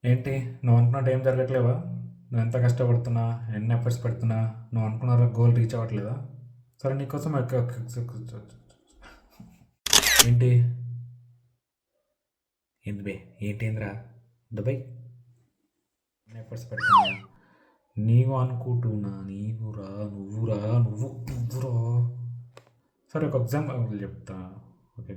ఏంటి నువ్వు అనుకున్నట్టు ఏం జరగట్లేవా? నువ్వు ఎంత కష్టపడుతున్నా, ఎన్ని ఎఫర్ట్స్ పెడుతున్నా, నువ్వు అనుకున్న గోల్ రీచ్ అవ్వట్లేదా? సరే నీకోసం ఏంటి ఏంది బే ఏంటేంద్రా దుబాయ్ ఎన్ని ఎఫర్ట్స్ పెడుతున్నా నీవు అనుకుంటున్నా నువ్వురా. సరే ఒక ఎగ్జాంపుల్ చెప్తా. ఒక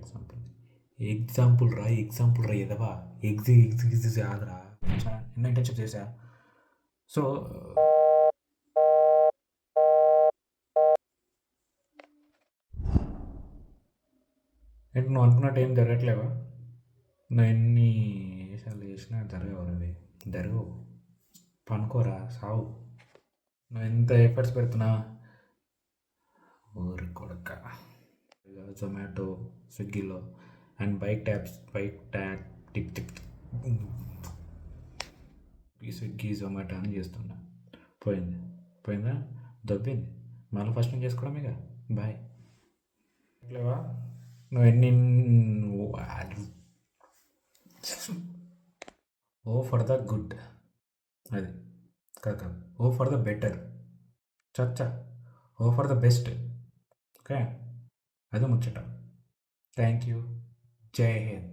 ఎగ్జాంపుల్ రా ఎదవా. ఎగ్జ్ కాదురా. ఎన్నో ఇంటర్న్షిప్ చేశా. సో ఏంటి నువ్వు అనుకున్నట్టు ఏం జరగట్లేవా? నువ్వు ఎన్ని వేషాలు చేసినా జరగవు అవి. జరగవు. పనుకోరా సావు. నువ్వు ఎంత ఎఫర్ట్స్ పెడుతున్నా ఊరి కొడక. జొమాటో, స్విగ్గీలో అండ్ బైక్ ట్యాగ్ ఈ స్విగ్గీ జొమాటో అని చేస్తున్నా. పోయిందా దొబ్బింది. మళ్ళీ ఫస్ట్ నుంచి చేసుకోవడమేగా. బాయ్. లేవా నువ్వు ఎన్ని ఓ ఫర్ ద గుడ్. అది కాదు. ఓ ఫర్ ద బెటర్. చచ్చా. ఓ ఫర్ ద బెస్ట్. ఓకే, అది ముచ్చట. Thank you. జై హింద్.